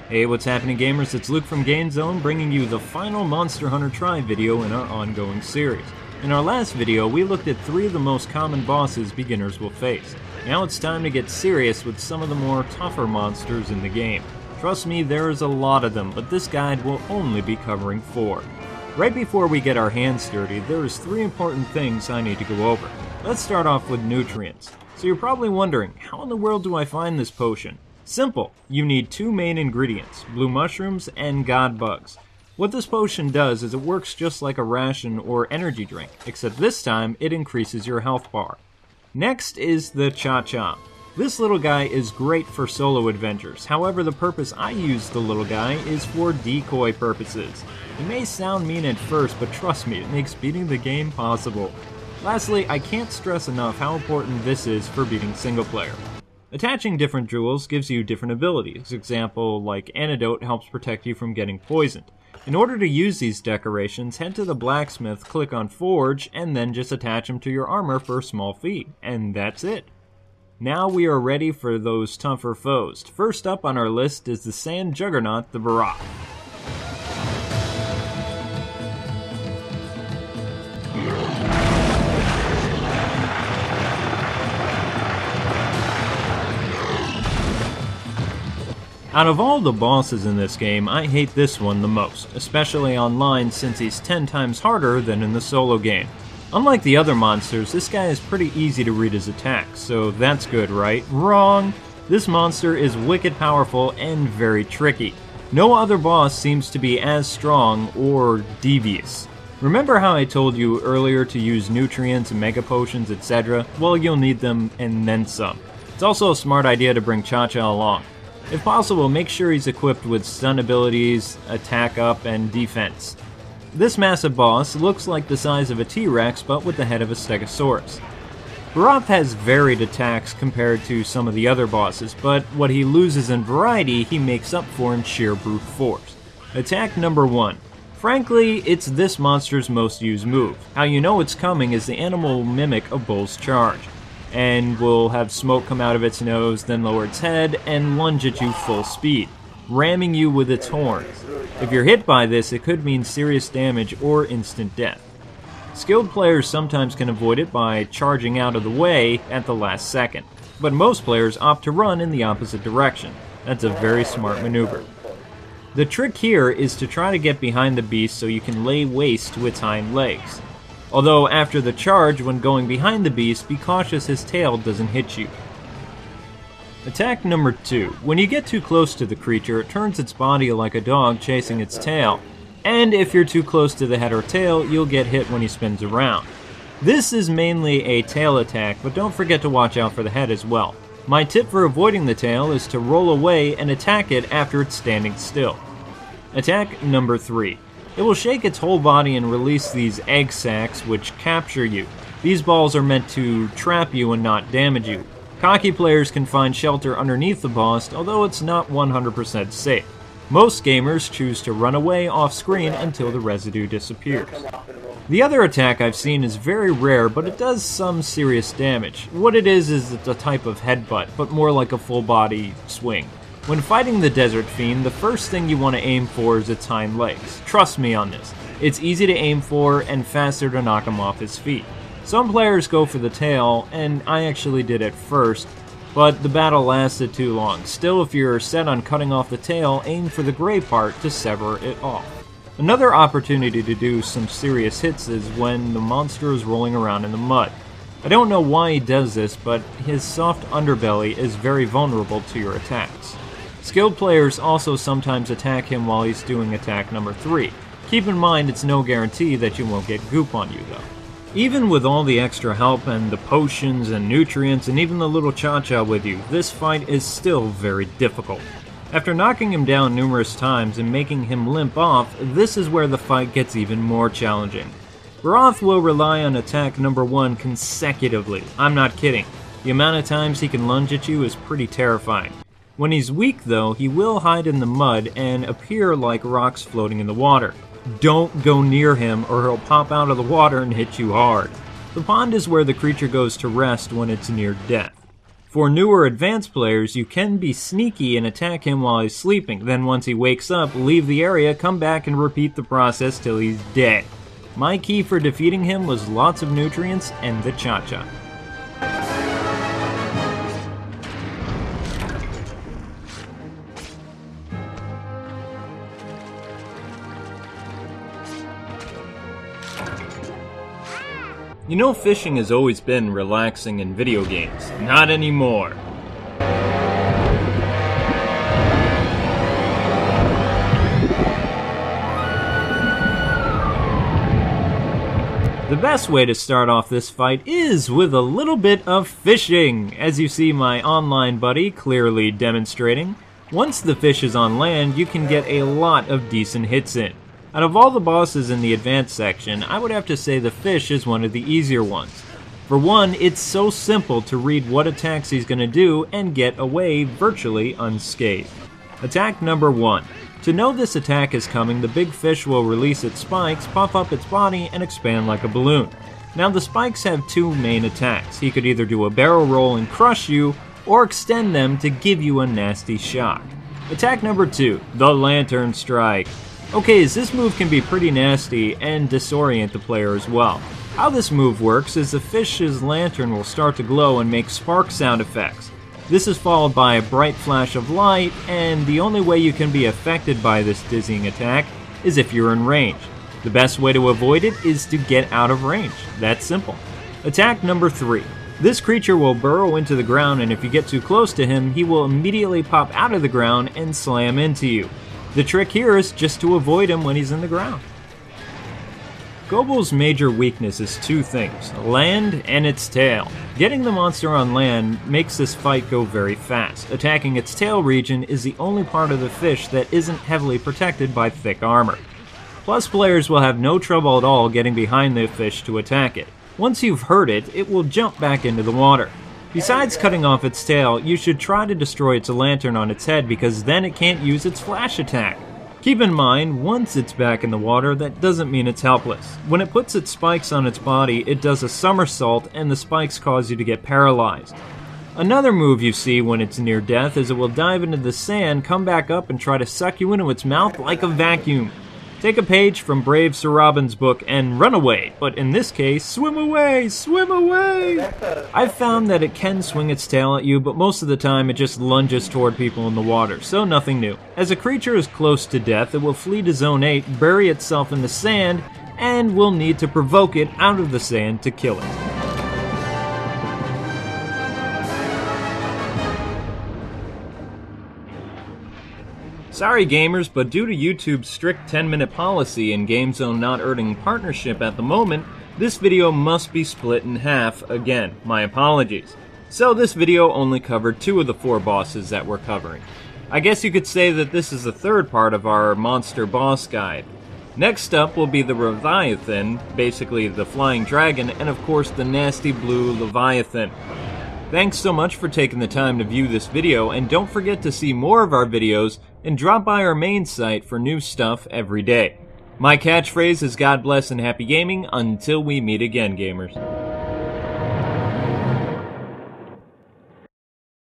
Hey, what's happening gamers? It's Luke from GameZone bringing you the final Monster Hunter Tri video in our ongoing series. In our last video, we looked at 3 of the most common bosses beginners will face. Now it's time to get serious with some of the more tougher monsters in the game. Trust me, there is a lot of them, but this guide will only be covering 4. Right before we get our hands dirty, there is 3 important things I need to go over. Let's start off with nutrients. So you're probably wondering, how in the world do I find this potion? Simple. You need 2 main ingredients, blue mushrooms and god bugs. What this potion does is it works just like a ration or energy drink, except this time it increases your health bar. Next is the Cha-Cha. This little guy is great for solo adventures, however the purpose I use the little guy is for decoy purposes. It may sound mean at first, but trust me, it makes beating the game possible. Lastly, I can't stress enough how important this is for beating single player. Attaching different jewels gives you different abilities. Example, like Antidote helps protect you from getting poisoned. In order to use these decorations, head to the blacksmith, click on Forge, and then just attach them to your armor for a small fee. And that's it. Now we are ready for those tougher foes. First up on our list is the sand juggernaut, the Barroth. Out of all the bosses in this game, I hate this one the most, especially online since he's 10 times harder than in the solo game. Unlike the other monsters, this guy is pretty easy to read his attacks, so that's good, right? Wrong! This monster is wicked powerful and very tricky. No other boss seems to be as strong or devious. Remember how I told you earlier to use nutrients and mega potions, etc.? Well, you'll need them and then some. It's also a smart idea to bring Cha-Cha along. If possible, make sure he's equipped with stun abilities, attack up, and defense. This massive boss looks like the size of a T-Rex, but with the head of a Stegosaurus. Barroth has varied attacks compared to some of the other bosses, but what he loses in variety, he makes up for in sheer brute force. Attack number 1. Frankly, it's this monster's most used move. How you know it's coming is the animal will mimic a bull's charge, and will have smoke come out of its nose, then lower its head, and lunge at you full speed, ramming you with its horns. If you're hit by this, it could mean serious damage or instant death. Skilled players sometimes can avoid it by charging out of the way at the last second, but most players opt to run in the opposite direction. That's a very smart maneuver. The trick here is to try to get behind the beast so you can lay waste to its hind legs. Although after the charge, when going behind the beast, be cautious his tail doesn't hit you. Attack number 2. When you get too close to the creature, it turns its body like a dog chasing its tail. And if you're too close to the head or tail, you'll get hit when he spins around. This is mainly a tail attack, but don't forget to watch out for the head as well. My tip for avoiding the tail is to roll away and attack it after it's standing still. Attack number 3. It will shake its whole body and release these egg sacs which capture you. These balls are meant to trap you and not damage you. Cocky players can find shelter underneath the boss, although it's not 100% safe. Most gamers choose to run away off screen until the residue disappears. The other attack I've seen is very rare, but it does some serious damage. What it is it's a type of headbutt, but more like a full body swing. When fighting the Desert Fiend, the first thing you want to aim for is its hind legs. Trust me on this. It's easy to aim for and faster to knock him off his feet. Some players go for the tail, and I actually did at first, but the battle lasted too long. Still, if you're set on cutting off the tail, aim for the gray part to sever it off. Another opportunity to do some serious hits is when the monster is rolling around in the mud. I don't know why he does this, but his soft underbelly is very vulnerable to your attacks. Skilled players also sometimes attack him while he's doing attack number 3. Keep in mind it's no guarantee that you won't get goop on you though. Even with all the extra help and the potions and nutrients and even the little Cha-Cha with you, this fight is still very difficult. After knocking him down numerous times and making him limp off, this is where the fight gets even more challenging. Barroth will rely on attack number 1 consecutively. I'm not kidding. The amount of times he can lunge at you is pretty terrifying. When he's weak though, he will hide in the mud and appear like rocks floating in the water. Don't go near him or he'll pop out of the water and hit you hard. The pond is where the creature goes to rest when it's near death. For newer advanced players, you can be sneaky and attack him while he's sleeping, then once he wakes up, leave the area, come back and repeat the process till he's dead. My key for defeating him was lots of nutrients and the cha-cha. You know, fishing has always been relaxing in video games. Not anymore. The best way to start off this fight is with a little bit of fishing, as you see my online buddy clearly demonstrating. Once the fish is on land, you can get a lot of decent hits in. Out of all the bosses in the advanced section, I would have to say the fish is one of the easier ones. For one, it's so simple to read what attacks he's going to do and get away virtually unscathed. Attack number 1. To know this attack is coming, the big fish will release its spikes, puff up its body, and expand like a balloon. Now the spikes have two main attacks. He could either do a barrel roll and crush you, or extend them to give you a nasty shock. Attack number 2. The Lantern Strike. Okay, this move can be pretty nasty and disorient the player as well. How this move works is the fish's lantern will start to glow and make spark sound effects. This is followed by a bright flash of light, and the only way you can be affected by this dizzying attack is if you're in range. The best way to avoid it is to get out of range. That's simple. Attack number 3. This creature will burrow into the ground, and if you get too close to him, he will immediately pop out of the ground and slam into you. The trick here is just to avoid him when he's in the ground. Gobul's major weakness is two things, land and its tail. Getting the monster on land makes this fight go very fast. Attacking its tail region is the only part of the fish that isn't heavily protected by thick armor. Plus, players will have no trouble at all getting behind the fish to attack it. Once you've hurt it, it will jump back into the water. Besides cutting off its tail, you should try to destroy its lantern on its head because then it can't use its flash attack. Keep in mind, once it's back in the water, that doesn't mean it's helpless. When it puts its spikes on its body, it does a somersault and the spikes cause you to get paralyzed. Another move you see when it's near death is it will dive into the sand, come back up and try to suck you into its mouth like a vacuum. Take a page from Brave Sir Robin's book and run away, but in this case, swim away, swim away! I've found that it can swing its tail at you, but most of the time it just lunges toward people in the water, so nothing new. As a creature is close to death, it will flee to Zone 8, bury itself in the sand, and will need to provoke it out of the sand to kill it. Sorry gamers, but due to YouTube's strict 10-minute policy and GameZone not earning partnership at the moment, this video must be split in half again. My apologies. So this video only covered 2 of the 4 bosses that we're covering. I guess you could say that this is the third part of our monster boss guide. Next up will be the Leviathan, basically the flying dragon, and of course the nasty blue Leviathan. Thanks so much for taking the time to view this video, and don't forget to see more of our videos and drop by our main site for new stuff every day. My catchphrase is God bless and happy gaming until we meet again, gamers.